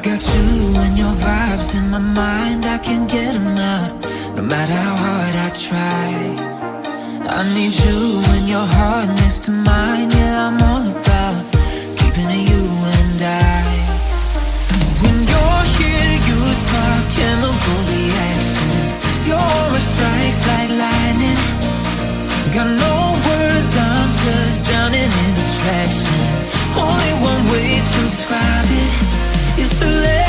got you and your vibes in my mind, I can't get them out, no matter how hard I try. I need you and your heart next to mine, yeah, I'm all about keeping it you and I. When you're here, you spark chemical reactions. Your aura strikes like lightning. Got no words, I'm just drowning in attraction. Only one way to describe it, it's electric.